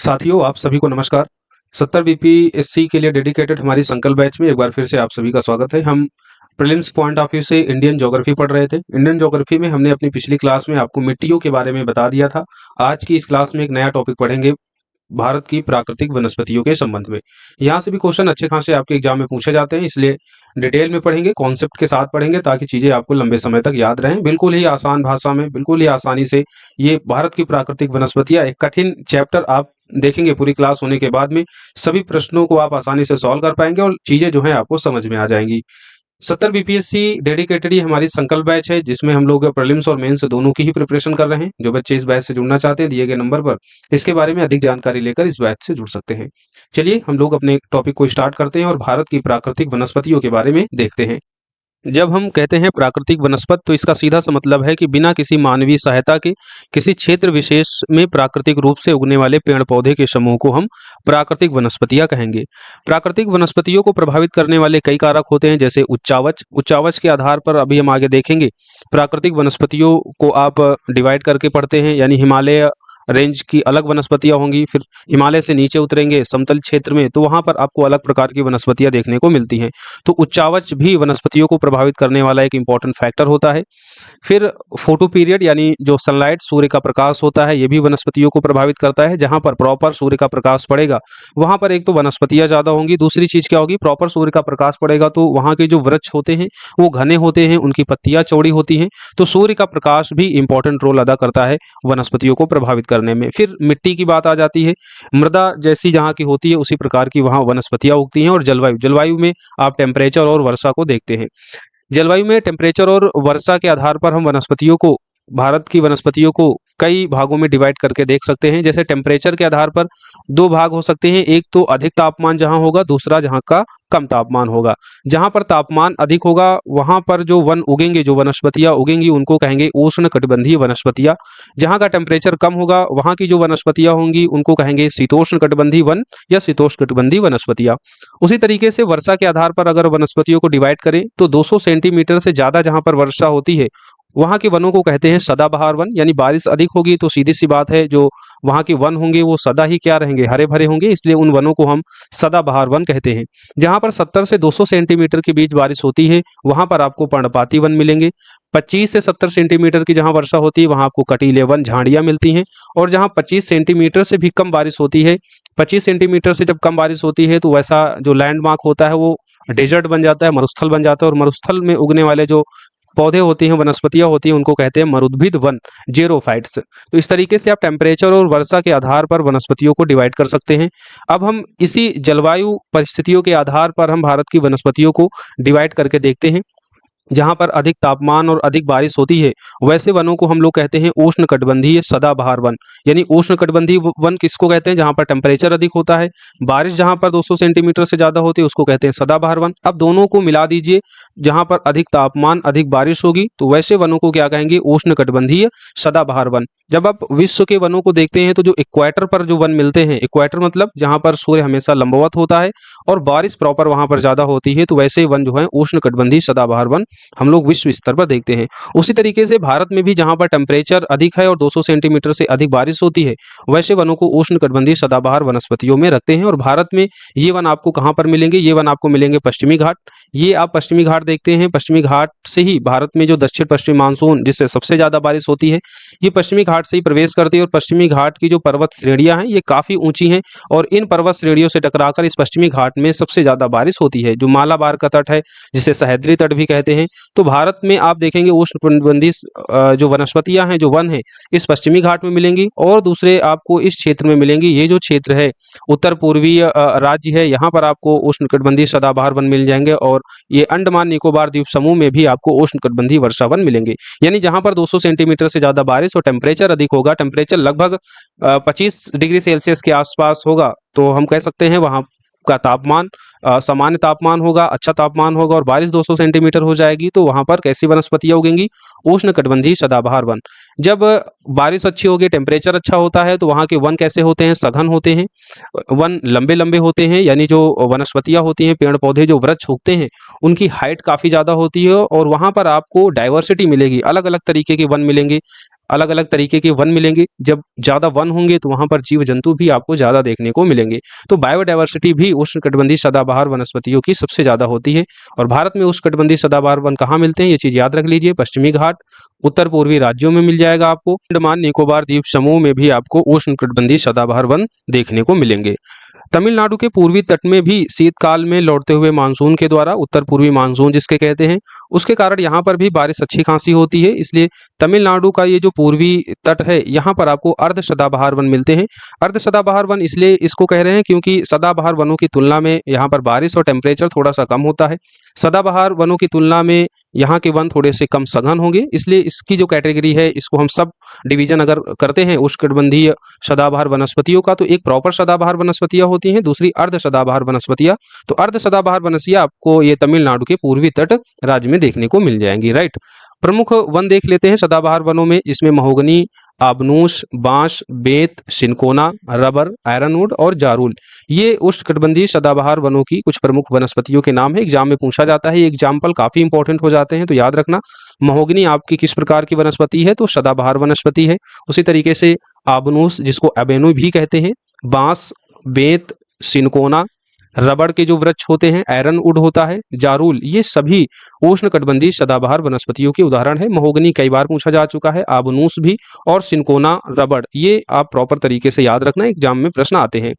साथियों, आप सभी को नमस्कार। 70 बीपीएससी के लिए डेडिकेटेड हमारी संकल्प बैच में एक बार फिर से आप सभी का स्वागत है। हम प्रीलिम्स पॉइंट ऑफ व्यू से इंडियन ज्योग्राफी पढ़ रहे थे। इंडियन ज्योग्राफी में हमने अपनी पिछली क्लास में आपको मिट्टियों के बारे में बता दिया था। आज की इस क्लास में एक नया टॉपिक पढ़ेंगे, भारत की प्राकृतिक वनस्पतियों के संबंध में। यहाँ से भी क्वेश्चन अच्छे खासे आपके एग्जाम में पूछे जाते हैं, इसलिए डिटेल में पढ़ेंगे, कॉन्सेप्ट के साथ पढ़ेंगे ताकि चीजें आपको लंबे समय तक याद रहें। बिल्कुल ही आसान भाषा में, बिल्कुल ही आसानी से ये भारत की प्राकृतिक वनस्पतियां, एक कठिन चैप्टर आप देखेंगे पूरी क्लास होने के बाद में सभी प्रश्नों को आप आसानी से सॉल्व कर पाएंगे और चीजें जो है आपको समझ में आ जाएंगी। 70 बीपीएससी डेडिकेटेड ही हमारी संकल्प बैच है, जिसमें हम लोग प्रीलिम्स और मेंस दोनों की ही प्रिपरेशन कर रहे हैं। जो बच्चे इस बैच से जुड़ना चाहते हैं दिए गए नंबर पर इसके बारे में अधिक जानकारी लेकर इस बैच से जुड़ सकते हैं। चलिए हम लोग अपने टॉपिक को स्टार्ट करते हैं और भारत की प्राकृतिक वनस्पतियों के बारे में देखते हैं। जब हम कहते हैं प्राकृतिक वनस्पत तो इसका सीधा सा मतलब है कि बिना किसी मानवीय सहायता के किसी क्षेत्र विशेष में प्राकृतिक रूप से उगने वाले पेड़ पौधे के समूह को हम प्राकृतिक वनस्पतियां कहेंगे। प्राकृतिक वनस्पतियों को प्रभावित करने वाले कई कारक होते हैं, जैसे उच्चावच के आधार पर अभी हम आगे देखेंगे। प्राकृतिक वनस्पतियों को आप डिवाइड करके पढ़ते हैं, यानी हिमालय रेंज की अलग वनस्पतियां होंगी, फिर हिमालय से नीचे उतरेंगे समतल क्षेत्र में तो वहां पर आपको अलग प्रकार की वनस्पतियां देखने को मिलती हैं। तो उच्चावच भी वनस्पतियों को प्रभावित करने वाला एक इंपॉर्टेंट फैक्टर होता है। फिर फोटो पीरियड यानी जो सनलाइट, सूर्य का प्रकाश होता है, ये भी वनस्पतियों को प्रभावित करता है। जहां पर प्रॉपर सूर्य का प्रकाश पड़ेगा वहां पर एक तो वनस्पतियां ज्यादा होंगी, दूसरी चीज क्या होगी, प्रॉपर सूर्य का प्रकाश पड़ेगा तो वहां के जो वृक्ष होते हैं वो घने होते हैं, उनकी पत्तियां चौड़ी होती हैं। तो सूर्य का प्रकाश भी इंपॉर्टेंट रोल अदा करता है वनस्पतियों को प्रभावित करने में। फिर मिट्टी की बात आ जाती है। मृदा जैसी जहाँ की होती है उसी प्रकार की वहाँ वनस्पतियां उगती हैं। और जलवायु में आप टेम्परेचर और वर्षा को देखते हैं। जलवायु में टेम्परेचर और वर्षा के आधार पर हम वनस्पतियों को, भारत की वनस्पतियों को कई भागों में डिवाइड करके देख सकते हैं। जैसे टेम्परेचर के आधार पर दो भाग हो सकते हैं, एक तो अधिक तापमान जहां होगा, दूसरा जहां का कम तापमान होगा। जहां पर तापमान अधिक होगा वहां पर जो वन उगेंगे, जो वनस्पतियां उगेंगी उनको कहेंगे उष्ण कटिबंधीय वनस्पतियां। जहां का टेम्परेचर कम होगा वहां की जो वनस्पतियां होंगी उनको कहेंगे शीतोष्ण कटिबंधीय वन या शीतोष्ण कटिबंधीय वनस्पतियां। उसी तरीके से वर्षा के आधार पर अगर वनस्पतियों को डिवाइड करें तो 200 सेंटीमीटर से ज्यादा जहां पर वर्षा होती है वहां के वनों को कहते हैं सदाबहार वन। यानी बारिश अधिक होगी तो सीधी सी बात है जो वहां के वन होंगे वो सदा ही क्या रहेंगे, हरे भरे होंगे, इसलिए उन वनों को हम सदाबहार वन कहते हैं। जहां पर 70 से 200 सेंटीमीटर के बीच बारिश होती है वहां पर आपको पर्णपाती वन मिलेंगे। 25 से 70 सेंटीमीटर की जहां वर्षा होती है वहां आपको कटीले वन, झाड़ियां मिलती हैं। और जहां 25 सेंटीमीटर से भी कम बारिश होती है, 25 सेंटीमीटर से जब कम बारिश होती है तो वैसा जो लैंडमार्क होता है वो डेजर्ट बन जाता है, मरुस्थल बन जाता है। और मरुस्थल में उगने वाले जो पौधे होती हैं, वनस्पतियां होती हैं, उनको कहते हैं मरुद्भिद वन, जेरोफाइट्स। तो इस तरीके से आप टेम्परेचर और वर्षा के आधार पर वनस्पतियों को डिवाइड कर सकते हैं। अब हम इसी जलवायु परिस्थितियों के आधार पर हम भारत की वनस्पतियों को डिवाइड करके देखते हैं। जहां पर अधिक तापमान और अधिक बारिश होती है वैसे वनों को हम लोग कहते हैं उष्ण कटिबंधीय सदाबहार वन। यानी उष्ण कटिबंधीय वन किसको कहते हैं, जहां पर टेम्परेचर अधिक होता है, बारिश जहां पर 200 सेंटीमीटर से ज्यादा होती है उसको कहते हैं सदाबहार वन। अब दोनों को मिला दीजिए, जहां पर अधिक तापमान अधिक बारिश होगी तो वैसे वनों को क्या कहेंगे, उष्ण कटिबंधीय सदाबहार वन। जब आप विश्व के वनों को देखते हैं तो जो इक्वेटर पर जो वन मिलते हैं, इक्वेटर मतलब जहां पर सूर्य हमेशा लंबवत होता है और बारिश प्रॉपर वहां पर ज्यादा होती है, तो वैसे वन जो है उष्ण कटिबंधीय सदाबहार वन हम लोग विश्व स्तर पर देखते हैं। उसी तरीके से भारत में भी जहां पर टेम्परेचर अधिक है और 200 सेंटीमीटर से अधिक बारिश होती है वैसे वनों को उष्ण कटिबंधीय सदाबहार वनस्पतियों में रखते हैं। और भारत में ये वन आपको कहां पर मिलेंगे, ये वन आपको मिलेंगे पश्चिमी घाट। ये आप पश्चिमी घाट देखते हैं, पश्चिमी घाट से ही भारत में जो दक्षिण पश्चिम मानसून जिससे सबसे ज्यादा बारिश होती है ये पश्चिमी घाट से ही प्रवेश करती है। और पश्चिमी घाट की जो पर्वत श्रेणियां हैं ये काफी ऊंची हैं और इन पर्वत श्रेणियों से टकराकर इस पश्चिमी घाट में सबसे ज्यादा बारिश होती है। जो मालाबार का तट है जिसे सह्याद्री तट भी कहते हैं, तो भारत में आप देखेंगे उष्ण कटिबंधीय जो वनस्पतियां हैं, जो वन है, इस पश्चिमी घाट में मिलेंगी और दूसरे आपको इस क्षेत्र में मिलेंगी। ये जो क्षेत्र है उत्तर पूर्वीय राज्य है, यहाँ पर आपको उष्ण कटिबंधीय सदाबहार वन मिल जाएंगे। और ये अंडमान निकोबार द्वीप समूह में भी आपको उष्ण कटिबंधीय वर्षा वन मिलेंगे। यानी जहां पर 200 सेंटीमीटर से ज्यादा बारिश और टेम्परेचर अधिक होगा, टेम्परेचर लगभग 25 डिग्री सेल्सियस के आसपास होगा, तो हम कह सकते हैं वहां का तापमान सामान्य तापमान होगा, अच्छा तापमान होगा और बारिश 200 सेंटीमीटर हो जाएगी, तो वहां पर कैसी वनस्पतियां उगेंगी, उष्ण कटिबंधीय सदाबहार वन। जब बारिश अच्छी होगी, टेम्परेचर अच्छा होता है, तो वहां के वन कैसे होते हैं, सघन होते हैं, वन लंबे लंबे होते हैं। यानी जो वनस्पतियां होती हैं, पेड़ पौधे जो वृक्ष उगते हैं उनकी हाइट काफी ज्यादा होती है और वहां पर आपको डाइवर्सिटी मिलेगी, अलग अलग तरीके के वन मिलेंगे, अलग अलग तरीके के वन मिलेंगे। जब ज़्यादा वन होंगे तो वहाँ पर जीव जंतु भी आपको ज़्यादा देखने को मिलेंगे। तो बायोडायवर्सिटी भी उष्णकटिबंधीय सदाबहार वनस्पतियों की सबसे ज़्यादा होती है। और भारत में उष्णकटिबंधीय सदाबहार वन कहाँ मिलते हैं, ये चीज़ याद रख लीजिए। पश्चिमी घाट, उत्तर पूर्वी राज्यों में मिल जाएगा आपको। अंडमान निकोबार द्वीप समूह में भी आपको उष्णकटिबंधीय सदाबहार वन देखने को मिलेंगे। तमिलनाडु के पूर्वी तट में भी शीतकाल में लौटते हुए मानसून के द्वारा, उत्तर पूर्वी मानसून जिसके कहते हैं, उसके कारण यहाँ पर भी बारिश अच्छी खासी होती है। इसलिए तमिलनाडु का ये जो पूर्वी तट है, यहाँ पर आपको अर्ध सदाबहार वन मिलते हैं। अर्ध सदाबहार वन इसलिए इसको कह रहे हैं क्योंकि सदाबहार वनों की तुलना में यहाँ पर बारिश और टेम्परेचर थोड़ा सा कम होता है। सदाबहार वनों की तुलना में यहाँ के वन थोड़े से कम सघन होंगे, इसलिए इसकी जो कैटेगरी है, इसको हम सब डिवीजन अगर करते हैं उष्णकटिबंधीय सदाबहार वनस्पतियों का, तो एक प्रॉपर सदाबहार वनस्पतियां होती हैं, दूसरी अर्ध सदाबहार वनस्पतियां। तो अर्ध सदाबहार वनस्पतियां आपको ये तमिलनाडु के पूर्वी तट राज्य में देखने को मिल जाएंगी, राइट। प्रमुख वन देख लेते हैं सदाबहार वनों में। इसमें महोगनी, आबनूस, बांस, बेत, सिनकोना, रबर, आयरनवुड और जारुल, ये उष्णकटिबंधीय सदाबहार वनों की कुछ प्रमुख वनस्पतियों के नाम है। एग्जाम में पूछा जाता है, ये एग्जाम्पल काफी इंपॉर्टेंट हो जाते हैं, तो याद रखना। महोगनी आपकी किस प्रकार की वनस्पति है, तो सदाबहार वनस्पति है। उसी तरीके से आबनूस, जिसको एबेनु भी कहते हैं, बांस, बेत, सिनकोना, रबड़ के जो वृक्ष होते हैं, आयरनवुड होता है, जारुल, ये सभी उष्णकटिबंधीय सदाबहार वनस्पतियों के उदाहरण है। महोगनी कई बार पूछा जा चुका है, आबनूस भी, और सिनकोना, रबड़, ये आप प्रॉपर तरीके से याद रखना, एग्जाम में प्रश्न आते हैं।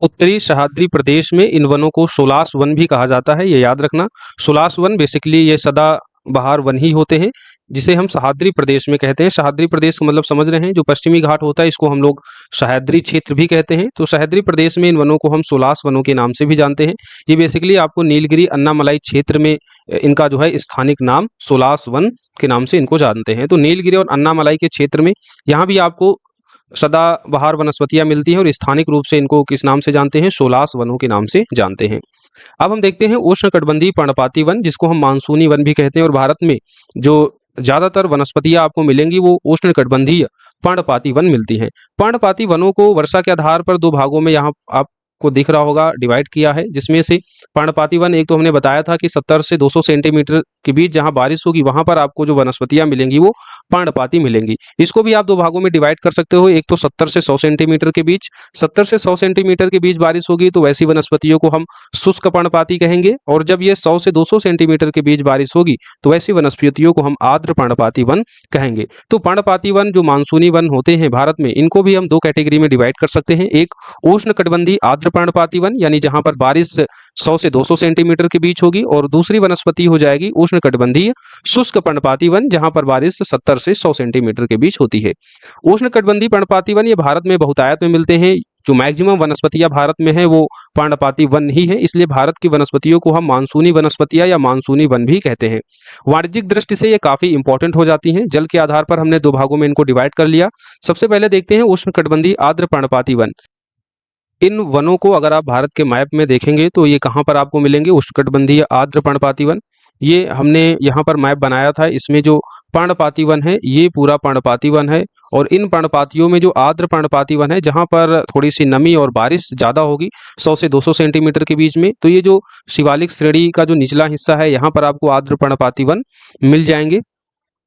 उत्तरी सह्याद्री प्रदेश में इन वनों को सोलास वन भी कहा जाता है, ये याद रखना। सोलास वन बेसिकली ये सदाबहार वन ही होते हैं, जिसे हम सह्याद्री प्रदेश में कहते हैं। सह्याद्री प्रदेश का मतलब समझ रहे हैं, जो पश्चिमी घाट होता है इसको हम लोग सह्याद्री क्षेत्र भी कहते हैं। तो सह्याद्री प्रदेश में इन वनों को हम सोलास वनों के नाम से भी जानते हैं। ये बेसिकली आपको नीलगिरी अन्नामलाई क्षेत्र में इनका जो है स्थानिक नाम सोलास वन के नाम से इनको जानते हैं। तो नीलगिरी और अन्नामलाई के क्षेत्र में यहाँ भी आपको सदाबहार वनस्पतियां मिलती हैं, और स्थानिक रूप से इनको किस नाम से जानते हैं, सोलास वनों के नाम से जानते हैं। अब हम देखते हैं उष्णकटिबंधीय पर्णपाती वन, जिसको हम मानसूनी वन भी कहते हैं। और भारत में जो ज्यादातर वनस्पतियां आपको मिलेंगी वो उष्णकटिबंधीय पर्णपाती वन मिलती हैं। पर्णपाती वनों को वर्षा के आधार पर दो भागों में यहाँ आपको दिख रहा होगा डिवाइड किया है, जिसमें से पर्णपाती वन, एक तो हमने बताया था कि 70 से 200 सेंटीमीटर के बीच जहां बारिश होगी वहां पर आपको जो वनस्पतियां मिलेंगी वो पर्णपाती मिलेंगी। इसको भी आप दो भागों में डिवाइड कर सकते हो, एक तो 70 से 100 सेंटीमीटर के बीच, 70 से 100 सेंटीमीटर के बीच बारिश होगी तो वैसी वनस्पतियों को हम शुष्क पर्णपाती कहेंगे, और जब ये 100 से 200 सेंटीमीटर के बीच बारिश होगी तो वैसी वनस्पतियों को हम आर्द्र पर्णपाती वन कहेंगे। तो पर्णपाती वन जो मानसूनी वन होते हैं भारत में, इनको भी हम दो कैटेगरी में डिवाइड कर सकते हैं। एक उष्णकटिबंधीय आर्द्र पर्णपाती वन, यानी जहां पर बारिश 100 से 200 सेंटीमीटर के बीच होगी, और दूसरी वनस्पति हो जाएगी उष्णकटिबंधीय शुष्क पर्णपाती वन, जहां पर बारिश 70 से 100 सेंटीमीटर के बीच होती है। उष्णकटिबंधीय पर्णपाती वन ये भारत में बहुतायत में मिलते हैं। जो मैक्सिमम वनस्पतियां भारत में है वो पर्णपाती वन ही है, इसलिए भारत की वनस्पतियों को हम मानसूनी वनस्पतियां या मानसूनी वन भी कहते हैं। वाणिज्यिक दृष्टि से ये काफी इंपॉर्टेंट हो जाती हैं। जल के आधार पर हमने दो भागों में इनको डिवाइड कर लिया। सबसे पहले देखते हैं उष्णकटिबंधीय आर्द्र पर्णपाती वन। इन वनों को अगर आप भारत के मैप में देखेंगे तो ये कहाँ पर आपको मिलेंगे, उष्णकटिबंधीय आर्द्र पर्णपाती वन। ये हमने यहाँ पर मैप बनाया था, इसमें जो पर्णपाती वन है ये पूरा पर्णपाती वन है, और इन पर्णपातियों में जो आर्द्र पर्णपाती वन है जहाँ पर थोड़ी सी नमी और बारिश ज़्यादा होगी 100 से 200 सेंटीमीटर के बीच में, तो ये जो शिवालिक श्रेणी का जो निचला हिस्सा है यहाँ पर आपको आर्द्र पर्णपाती वन मिल जाएंगे।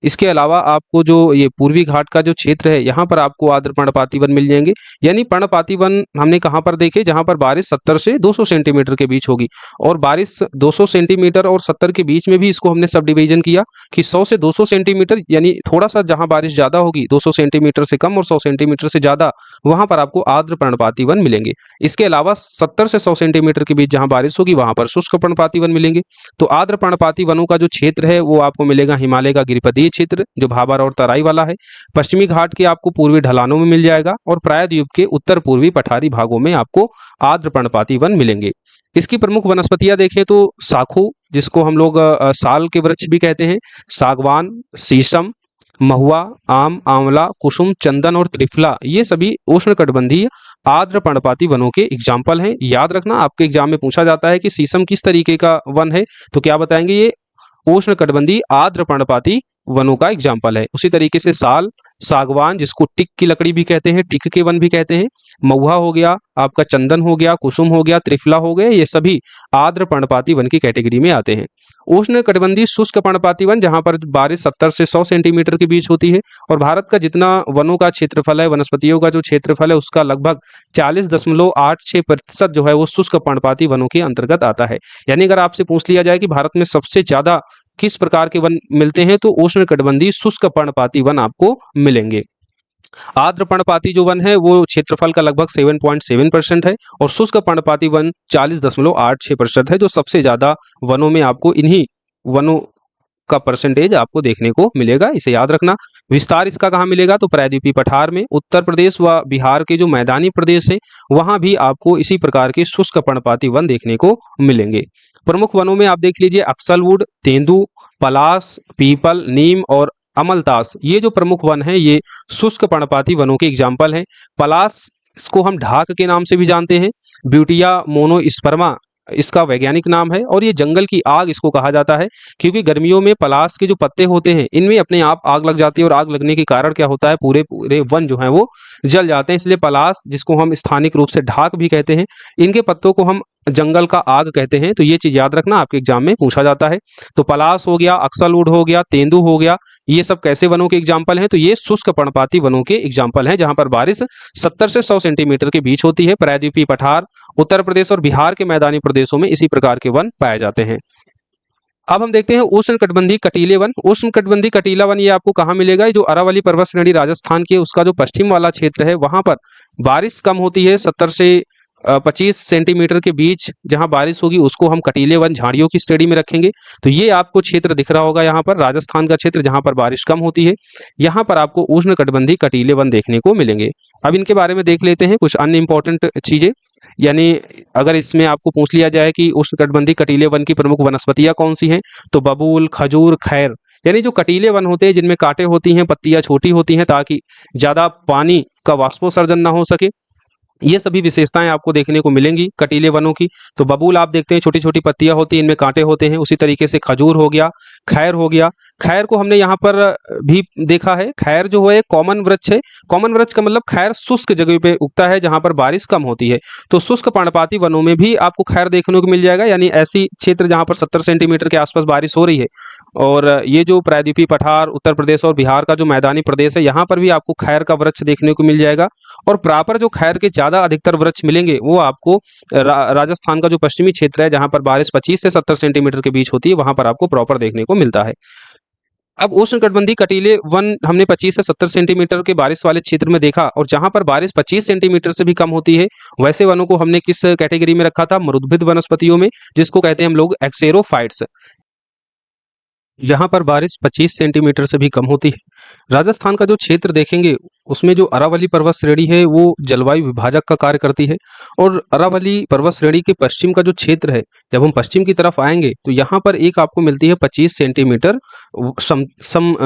इसके अलावा आपको जो ये पूर्वी घाट का जो क्षेत्र है यहाँ पर आपको आर्द्र पर्णपाती वन मिल जाएंगे। यानी पर्णपाती वन हमने कहाँ पर देखे, जहाँ पर बारिश 70 से 200 सेंटीमीटर के बीच होगी, और बारिश 200 सेंटीमीटर और 70 के बीच में भी इसको हमने सब डिवीजन किया कि 100 से 200 सेंटीमीटर, यानी थोड़ा सा जहाँ बारिश ज़्यादा होगी 200 सेंटीमीटर से कम और 100 सेंटीमीटर से ज़्यादा, वहाँ पर आपको आर्द्र पर्णपाती वन मिलेंगे। इसके अलावा 70 से 100 सेंटीमीटर के बीच जहाँ बारिश होगी वहाँ पर शुष्क पर्णपाती वन मिलेंगे। तो आर्द्र पर्णपाती वनों का जो क्षेत्र है वो आपको मिलेगा हिमालय का गिरिपदीय क्षेत्र जो भाबर और तराई वाला है, पश्चिमी घाट के आपको पूर्वी ढलानों में मिल जाएगा, और प्रायद्वीप के उत्तर पूर्वी पठारी भागों में आपको आर्द्र पर्णपाती वन मिलेंगे। इसकी प्रमुख वनस्पतियां देखें तो साखू, जिसको हम लोग साल के वृक्ष भी कहते हैं, सागवान, शीशम, महुआ, आम, आंवला, कुसुम, चंदन और त्रिफला, ये सभी उष्णकटिबंधीय आर्द्र पर्णपाती वनों के एग्जाम्पल हैं। याद रखना, आपके एग्जाम में पूछा जाता है कि शीशम किस तरीके का वन है, तो क्या बताएंगे, ये उष्णकटिबंधीय आर्द्र पर्णपाती वनों का एग्जाम्पल है। उसी तरीके से साल, सागवान जिसको टिक की लकड़ी भी कहते हैं, टिक के वन भी कहते हैं, महुआ हो गया, आपका चंदन हो गया, कुसुम हो गया, त्रिफला हो गए, ये सभी आर्द्र पर्णपाती वन की कैटेगरी में आते हैं। उष्ण कटिबंधीय शुष्क पर्णपाती वन जहां पर बारिश 70 से 100 सेंटीमीटर के बीच होती है, और भारत का जितना वनों का क्षेत्रफल है, वनस्पतियों का जो क्षेत्रफल है, उसका लगभग 40.86% जो है वो शुष्क पर्णपाती वनों के अंतर्गत आता है। यानी अगर आपसे पूछ लिया जाए कि भारत में सबसे ज्यादा किस प्रकार के वन मिलते हैं, तो उष्ण कटिबंधीय शुष्क पर्णपाती वन आपको मिलेंगे। आर्द्र पर्णपाती जो वन है वो क्षेत्रफल का लगभग 7.7% है, और शुष्क पर्णपाती वन 40.86% है, जो सबसे ज्यादा वनों में आपको इन्हीं वनों का परसेंटेज आपको देखने को मिलेगा। इसे याद रखना। विस्तार इसका कहाँ मिलेगा, तो प्रायद्वीपीय पठार में। उत्तर प्रदेश व बिहार के जो मैदानी प्रदेश है वहां भी आपको इसी प्रकार के शुष्क पर्णपाती वन देखने को मिलेंगे। प्रमुख वनों में आप देख लीजिए अक्सलवुड, तेंदू, पलास, पीपल, नीम और अमलतास, ये जो प्रमुख वन है ये शुष्क पर्णपाती वनों के एग्जाम्पल हैं। पलास इसको हम ढाक के नाम से भी जानते हैं, ब्यूटिया मोनोस्पर्मा इसका वैज्ञानिक नाम है, और ये जंगल की आग इसको कहा जाता है, क्योंकि गर्मियों में पलास के जो पत्ते होते हैं इनमें अपने आप आग लग जाती है, और आग लगने के कारण क्या होता है, पूरे पूरे वन जो है वो जल जाते हैं। इसलिए पलास, जिसको हम स्थानिक रूप से ढाक भी कहते हैं, इनके पत्तों को हम जंगल का आग कहते हैं। तो ये चीज याद रखना, आपके एग्जाम में पूछा जाता है। तो पलास हो गया, अक्सलवुड हो गया, तेंदू हो गया, ये सब कैसे वनों के एग्जाम्पल हैं, तो ये शुष्क पर्णपाती वनों के एग्जाम्पल हैं, जहां पर बारिश 70 से 100 सेंटीमीटर के बीच होती है। प्रायद्वीपीय पठार, उत्तर प्रदेश और बिहार के मैदानी प्रदेशों में इसी प्रकार के वन पाए जाते हैं। अब हम देखते हैं उष्ण कटिबंधीय कटीले वन। उष्ण कटिबंधीय कटीला वन ये आपको कहाँ मिलेगा, जो अरावली पर्वत श्रेणी राजस्थान की है उसका जो पश्चिम वाला क्षेत्र है, वहां पर बारिश कम होती है, 70 से 25 सेंटीमीटर के बीच जहां बारिश होगी उसको हम कटीले वन झाड़ियों की श्रेणी में रखेंगे। तो ये आपको क्षेत्र दिख रहा होगा, यहाँ पर राजस्थान का क्षेत्र जहां पर बारिश कम होती है, यहाँ पर आपको उष्ण कटिबंधीय कटीले वन देखने को मिलेंगे। अब इनके बारे में देख लेते हैं कुछ अन्य इंपॉर्टेंट चीजें। यानी अगर इसमें आपको पूछ लिया जाए कि उष्णकटिबंधीय कटीले वन की प्रमुख वनस्पतियां कौन सी हैं, तो बबूल, खजूर, खैर, यानी जो कटीले वन होते हैं जिनमें कांटे होती हैं, पत्तियां छोटी होती हैं ताकि ज्यादा पानी का वाष्पोत्सर्जन ना हो सके, ये सभी विशेषताएं आपको देखने को मिलेंगी कटीले वनों की। तो बबूल आप देखते हैं छोटी छोटी पत्तियां होती हैं, इनमें कांटे होते हैं। उसी तरीके से खजूर हो गया, खैर हो गया। खैर को हमने यहाँ पर भी देखा है, खैर जो है कॉमन वृक्ष है। कॉमन वृक्ष का मतलब खैर शुष्क जगह पे उगता है जहां पर बारिश कम होती है। तो शुष्क पर्णपाती वनों में भी आपको खैर देखने को मिल जाएगा, यानी ऐसी क्षेत्र जहां पर 70 सेंटीमीटर के आसपास बारिश हो रही है। और ये जो प्रायद्वीपीय पठार, उत्तर प्रदेश और बिहार का जो मैदानी प्रदेश है, यहाँ पर भी आपको खैर का वृक्ष देखने को मिल जाएगा। और प्रॉपर जो खैर के ज्यादा अधिकतर वृक्ष मिलेंगे वो आपको राजस्थान का जो पश्चिमी क्षेत्र है जहां पर बारिश 25 से 70 सेंटीमीटर के बीच होती है, वहां पर आपको प्रॉपर देखने को मिलता है। अब उष्णकटिबंधीय कटीले वन हमने 25 से 70 सेंटीमीटर के बारिश वाले क्षेत्र में देखा, और जहां पर बारिश 25 सेंटीमीटर से भी कम होती है वैसे वनों को हमने किस कैटेगरी में रखा था, मरुद्भिद वनस्पतियों में, जिसको कहते हैं हम लोग एक्सेरोफाइट्स। यहाँ पर बारिश 25 सेंटीमीटर से भी कम होती है। राजस्थान का जो क्षेत्र देखेंगे उसमें जो अरावली पर्वत श्रेणी है वो जलवायु विभाजक का कार्य करती है, और अरावली पर्वत श्रेणी के पश्चिम का जो क्षेत्र है, जब हम पश्चिम की तरफ आएंगे तो यहाँ पर एक आपको मिलती है 25 सेंटीमीटर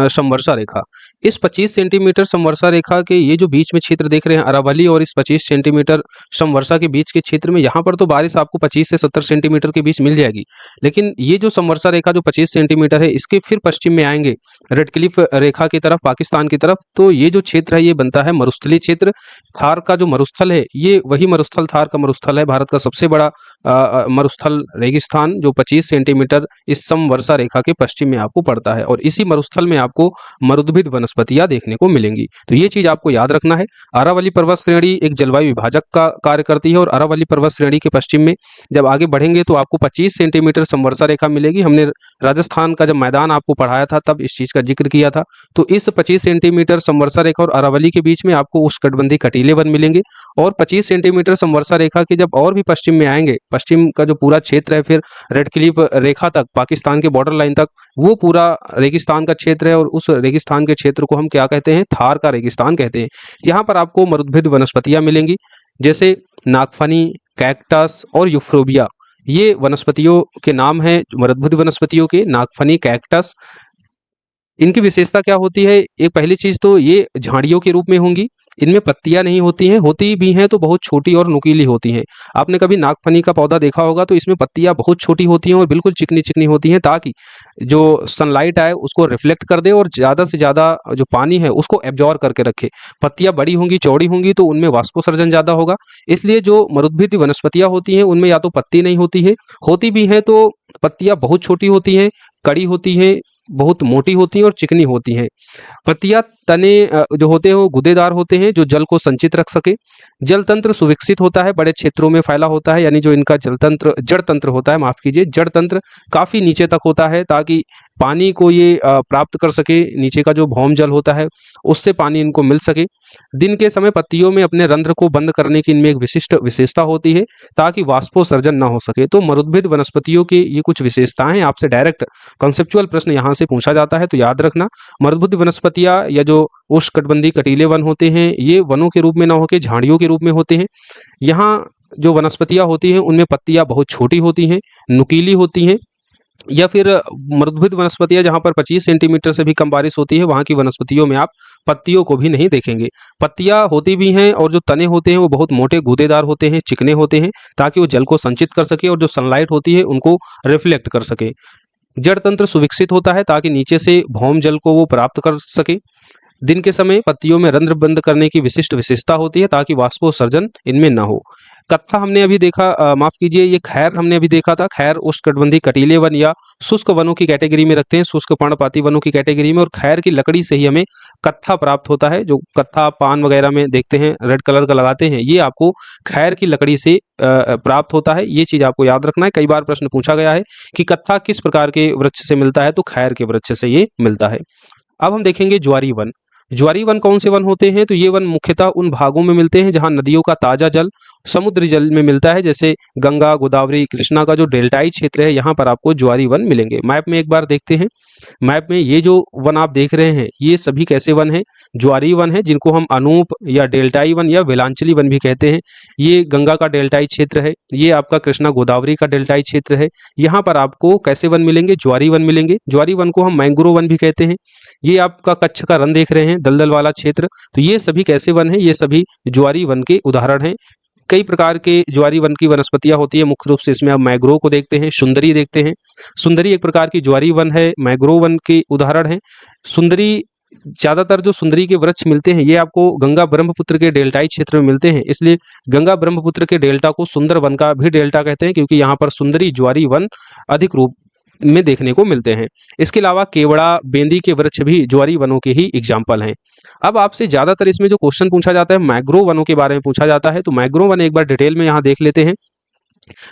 समवर्षा रेखा। इस 25 सेंटीमीटर समवर्षा रेखा के ये जो बीच में क्षेत्र देख रहे हैं अरावली, और इस 25 सेंटीमीटर समवर्षा के बीच के क्षेत्र में यहाँ पर तो बारिश आपको 25 से 70 सेंटीमीटर के बीच मिल जाएगी। लेकिन ये जो समवर्षा रेखा जो 25 सेंटीमीटर है, इसके फिर पश्चिम में आएंगे रेड क्लिफ रेखा की तरफ, पाकिस्तान की तरफ, तो ये जो क्षेत्र है ये बनता है मरुस्थलीय क्षेत्र। थार का जो मरुस्थल है ये वही मरुस्थल, थार का मरुस्थल है, भारत का सबसे बड़ा मरुस्थल रेगिस्तान, जो 25 सेंटीमीटर इस समवर्षा रेखा के पश्चिम में आपको पड़ता है, और इसी मरुस्थल में आपको मरुद्भिद वनस्पतियां देखने को मिलेंगी। तो ये चीज आपको याद रखना है। अरावली पर्वत श्रेणी एक जलवायु विभाजक का कार्य करती है, और अरावली पर्वत श्रेणी के पश्चिम में जब आगे बढ़ेंगे तो आपको 25 सेंटीमीटर समवर्षा रेखा मिलेगी। हमने राजस्थान का जब मैदान आपको पढ़ाया था तब इस चीज का जिक्र किया था। तो इस 25 सेंटीमीटर समवर्षा रेखा और अरावली के बीच में आपको उष्णकटिबंधीय कटीले वन मिलेंगे, और 25 सेंटीमीटर समवर्षा रेखा के जब और भी पश्चिम में आएंगे, पश्चिम का जो पूरा क्षेत्र है फिर रेड क्लिफ रेखा तक, पाकिस्तान के बॉर्डर लाइन तक, वो पूरा रेगिस्तान का क्षेत्र है, और उस रेगिस्तान के क्षेत्र को हम क्या कहते हैं, थार का रेगिस्तान कहते हैं। यहाँ पर आपको मरुद्भिद वनस्पतियां मिलेंगी, जैसे नागफनी, कैक्टस और यूफोर्बिया। ये वनस्पतियों के नाम है मरुद्भिद वनस्पतियों के, नागफनी, कैक्टस। इनकी विशेषता क्या होती है, एक पहली चीज तो ये झाड़ियों के रूप में होंगी, इनमें पत्तियां नहीं होती हैं, होती भी हैं तो बहुत छोटी और नुकीली होती हैं। आपने कभी नागफनी का पौधा देखा होगा तो इसमें पत्तियां बहुत छोटी होती हैं और बिल्कुल चिकनी चिकनी होती हैं, ताकि जो सनलाइट आए उसको रिफ्लेक्ट कर दे और ज़्यादा से ज़्यादा जो पानी है उसको एब्जॉर्ब करके रखे। पत्तियां बड़ी होंगी, चौड़ी होंगी तो उनमें वाष्पोसर्जन ज़्यादा होगा। इसलिए जो मरुद्भिद वनस्पतियां होती हैं उनमें या तो पत्ती नहीं होती है, होती भी हैं तो पत्तियां बहुत छोटी होती हैं, कड़ी होती हैं, बहुत मोटी होती हैं और चिकनी होती हैं। पत्तियां तने जो होते हैं वो गूदेदार होते हैं, जो जल को संचित रख सके। जल तंत्र सुविकसित होता है, बड़े क्षेत्रों में फैला होता है, यानी जो इनका जल तंत्र जड़ तंत्र होता है, माफ कीजिए, जड़ तंत्र काफी नीचे तक होता है, ताकि पानी को ये प्राप्त कर सके। नीचे का जो भौम जल होता है उससे पानी इनको मिल सके। दिन के समय पत्तियों में अपने रंध्र को बंद करने की इनमें एक विशिष्ट विशेषता होती है, ताकि वाष्पोसर्जन न हो सके। तो मरुद्भिद वनस्पतियों की ये कुछ विशेषताएं हैं। आपसे डायरेक्ट कंसेप्चुअल प्रश्न यहाँ से पूछा जाता है, तो याद रखना। मरुद्भिद वनस्पतियां या जो उष्णकटिबंधीय कटीले वन होते हैं, ये वनों के रूप में न होकर झाड़ियों के रूप में होते हैं। यहाँ जो वनस्पतियां होती हैं उनमें पत्तियां बहुत छोटी होती हैं, नुकीली होती हैं। या फिर मरुद्भिद वनस्पतियां जहां पर 25 सेंटीमीटर से भी कम बारिश होती है, वहां की वनस्पतियों में आप पत्तियों को भी नहीं देखेंगे। पत्तियां होती भी हैं और जो तने होते हैं वो बहुत मोटे गूदेदार होते हैं, चिकने होते हैं, ताकि वो जल को संचित कर सके और जो सनलाइट होती है उनको रिफ्लेक्ट कर सके। जड़ तंत्र सुविकसित होता है, ताकि नीचे से भौम जल को वो प्राप्त कर सके। दिन के समय पत्तियों में रंध्र बंद करने की विशिष्ट विशेषता होती है, ताकि वाष्पोत्सर्जन इनमें न हो। कत्था हमने अभी देखा, माफ कीजिए, ये खैर हमने अभी देखा था। खैर उष्णकटिबंधीय कटीले वन या शुष्क वनों की कैटेगरी में रखते हैं, शुष्क पर्णपाती वनों की कैटेगरी में। और खैर की लकड़ी से ही हमें कत्था प्राप्त होता है। जो कत्था पान वगैरह में देखते हैं रेड कलर का लगाते हैं, ये आपको खैर की लकड़ी से प्राप्त होता है। ये चीज आपको याद रखना है। कई बार प्रश्न पूछा गया है कि कत्था किस प्रकार के वृक्ष से मिलता है, तो खैर के वृक्ष से ये मिलता है। अब हम देखेंगे ज्वारी वन। ज्वारी वन कौन से वन होते हैं, तो ये वन मुख्यतः उन भागों में मिलते हैं जहां नदियों का ताजा जल समुद्री जल में मिलता है, जैसे गंगा, गोदावरी, कृष्णा का जो डेल्टाई क्षेत्र है, यहाँ पर आपको ज्वारी वन मिलेंगे। मैप में एक बार देखते हैं। मैप में ये जो वन आप देख रहे हैं, ये सभी कैसे वन हैं? ज्वारी वन है, जिनको हम अनूप या डेल्टाई वन या वेलांचली वन भी कहते हैं। ये गंगा का डेल्टाई क्षेत्र है, ये आपका कृष्णा गोदावरी का डेल्टाई क्षेत्र है। यहाँ पर आपको कैसे वन मिलेंगे? ज्वारी वन मिलेंगे। ज्वारी वन को हम मैंग्रोव वन भी कहते हैं। ये आपका कच्छ का रन देख रहे हैं, दलदल वाला क्षेत्र, तो ये सभी कैसे वन है? ये सभी ज्वारी वन के उदाहरण हैं। कई प्रकार के ज्वारी वन की वनस्पतियां होती है, मुख्य रूप से इसमें आप मैग्रोव को देखते हैं, सुंदरी देखते हैं। सुंदरी एक प्रकार की ज्वारी वन है, मैग्रोव वन के उदाहरण है। सुंदरी, ज्यादातर जो सुंदरी के वृक्ष मिलते हैं ये आपको गंगा ब्रह्मपुत्र के डेल्टाई क्षेत्र में मिलते हैं, इसलिए गंगा ब्रह्मपुत्र के डेल्टा को सुंदर वन का भी डेल्टा कहते हैं, क्योंकि यहाँ पर सुंदरी ज्वारी वन अधिक रूप में देखने को मिलते हैं। इसके अलावा केवड़ा, बेंदी के वृक्ष भी ज्वारी वनों के ही एग्जाम्पल हैं। अब आपसे ज्यादातर इसमें जो क्वेश्चन पूछा जाता है मैग्रोव वनों के बारे में पूछा जाता है, तो मैग्रोव वन एक बार डिटेल में यहाँ देख लेते हैं।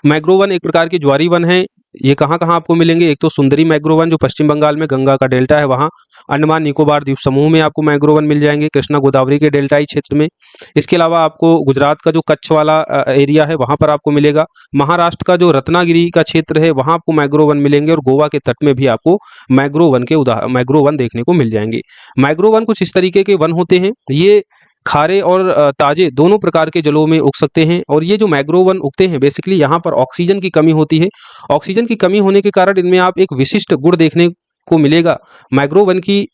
मैग्रोव वन एक प्रकार की ज्वारी वन है। ये कहाँ कहाँ आपको मिलेंगे? एक तो सुंदरी मैग्रोव वन जो पश्चिम बंगाल में गंगा का डेल्टा है वहाँ, अंडमान निकोबार द्वीप समूह में आपको मैग्रोव वन मिल जाएंगे, कृष्णा गोदावरी के डेल्टाई क्षेत्र में। इसके अलावा आपको गुजरात का जो कच्छ वाला एरिया है वहाँ पर आपको मिलेगा। महाराष्ट्र का जो रत्नागिरी का क्षेत्र है वहाँ आपको मैग्रोव वन मिलेंगे, और गोवा के तट में भी आपको मैग्रोव वन के मैग्रोव वन देखने को मिल जाएंगे। मैग्रोव वन कुछ इस तरीके के वन होते हैं, ये खारे और ताजे दोनों प्रकार के जलों में उग सकते हैं। और ये जो मैग्रोव वन उगते हैं, बेसिकली यहाँ पर ऑक्सीजन की कमी होती है। ऑक्सीजन की कमी होने के कारण इनमें आप एक विशिष्ट गुण देखने को मिलेगा। मैग्रोव वन की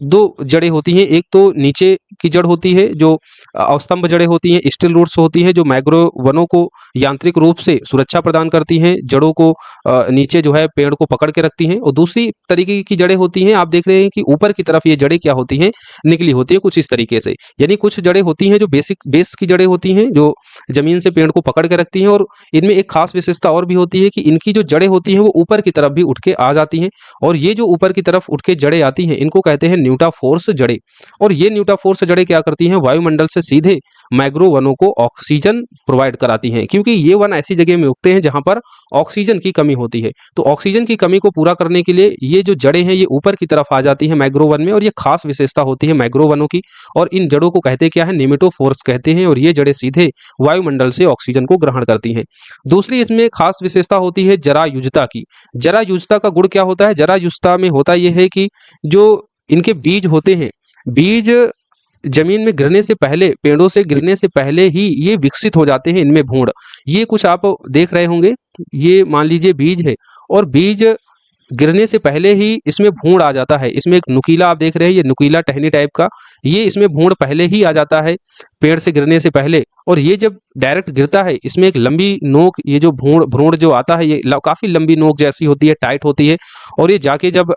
दो जड़ें होती हैं, एक तो नीचे की जड़ होती है जो अवस्तंभ जड़ें होती हैं, स्टिल रूट्स होती हैं, जो मैग्रोव वनों को यांत्रिक रूप से सुरक्षा प्रदान करती हैं, जड़ों को नीचे जो है पेड़ को पकड़ के रखती हैं। और दूसरी तरीके की जड़ें होती हैं, आप देख रहे हैं कि ऊपर की तरफ ये जड़ें क्या होती हैं, निकली होती है कुछ इस तरीके से। यानी कुछ जड़ें होती हैं जो बेस की जड़ें होती हैं, जो जमीन से पेड़ को पकड़ के रखती हैं। और इनमें एक खास विशेषता और भी होती है कि इनकी जो जड़ें होती हैं वो ऊपर की तरफ भी उठ के आ जाती हैं। और ये जो ऊपर की तरफ उठ के जड़ें आती हैं, इनको कहते हैं न्यूटाफोर्स जड़ें। और ये न्यूटाफोर्स जड़ें क्या करती हैं? वायुमंडल से सीधे मैग्रोव वनों को ऑक्सीजन प्रोवाइड कराती हैं, क्योंकि ये वन ऐसी जगह में उगते हैं जहां पर ऑक्सीजन की कमी होती है। तो ऑक्सीजन की कमी को पूरा करने के लिए ये जो जड़ें हैं ये ऊपर की तरफ आ जाती हैं मैग्रोव वन में, और ये खास विशेषता होती है मैग्रोव वनों की। और इन जड़ों को कहते क्या है? नेमेटोफोर्स कहते हैं। और ये जड़ें सीधे वायुमंडल से ऑक्सीजन को ग्रहण करती हैं। दूसरी इसमें खास विशेषता होती है जरायुजता की। जरायुजता का गुण क्या होता है? जरायुजता में होता यह है कि जो इनके बीज होते हैं, बीज जमीन में गिरने से पहले, पेड़ों से गिरने से पहले ही ये विकसित हो जाते हैं, इनमें भूण। ये कुछ आप देख रहे होंगे, ये मान लीजिए बीज है, और बीज गिरने से पहले ही इसमें भूण आ जाता है। इसमें एक नुकीला आप देख रहे हैं, ये नुकीला टहनी टाइप का, ये इसमें भूण पहले ही आ जाता है पेड़ से गिरने से पहले। और ये जब डायरेक्ट गिरता है, इसमें एक लंबी नोक, ये जो भूण भ्रूण जो आता है ये काफी लंबी नोक जैसी होती है, टाइट होती है। और ये जाके जब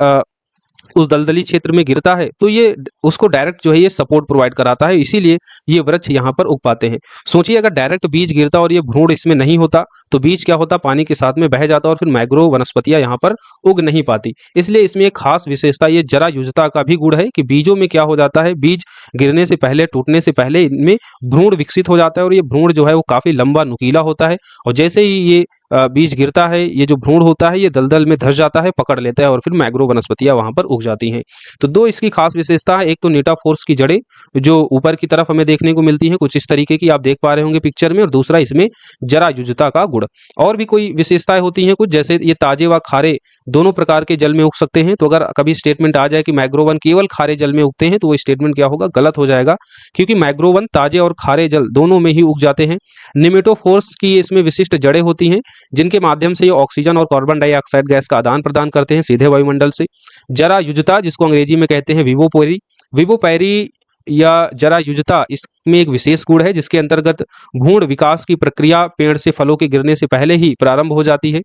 उस दलदली क्षेत्र में गिरता है तो ये उसको डायरेक्ट जो है ये सपोर्ट प्रोवाइड कराता है, इसीलिए ये वृक्ष यहाँ पर उग पाते हैं। सोचिए अगर डायरेक्ट बीज गिरता और ये भ्रूण इसमें नहीं होता तो बीज क्या होता, पानी के साथ में बह जाता और फिर मैग्रोव वनस्पतियां यहाँ पर उग नहीं पाती। इसलिए इसमें एक खास विशेषता ये जरायुजता का भी गुण है कि बीजों में क्या हो जाता है, बीज गिरने से पहले, टूटने से पहले इनमें भ्रूण विकसित हो जाता है और ये भ्रूण जो है वो काफी लंबा नुकीला होता है। और जैसे ही ये बीज गिरता है, ये जो भ्रूण होता है ये दलदल में धंस जाता है, पकड़ लेता है और फिर मैग्रोव वनस्पतियां वहां पर उग जाती हैं। तो दो इसकी खास विशेषता है, एक तो नीटाफोर्स की जड़ें जो ऊपर की तरफ हमें देखने को मिलती हैं कुछ इस तरीके की आप देख पा रहे होंगे पिक्चर में, और दूसरा इसमें जरायुजता का गुण। और भी कोई विशेषताएं होती हैं कुछ, जैसे ये ताजे व खारे दोनों प्रकार के जल में उग सकते हैं। तो अगर कभी स्टेटमेंट आ जाए कि मैग्रोवन केवल खारे जल में उगते हैं तो वो स्टेटमेंट क्या होगा, गलत हो जाएगा, क्योंकि मैग्रोवन ताजे और खारे जल दोनों में ही उग जाते हैं। निमेटोफोर्स की इसमें विशिष्ट जड़ें होती हैं जिनके माध्यम से ये ऑक्सीजन और कार्बन डाइऑक्साइड गैस का आदान प्रदान करते हैं सीधे वायुमंडल से। जरायुजता जिसको अंग्रेजी में कहते हैं विवोपोरी, विवोपैरी या जरायुजता, इसमें एक विशेष गुण है जिसके अंतर्गत भ्रूण विकास की प्रक्रिया पेड़ से फलों के गिरने से पहले ही प्रारंभ हो जाती है।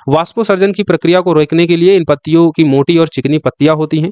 वाष्पोसर्जन की प्रक्रिया को रोकने के लिए इन पत्तियों की मोटी और चिकनी पत्तियां होती हैं।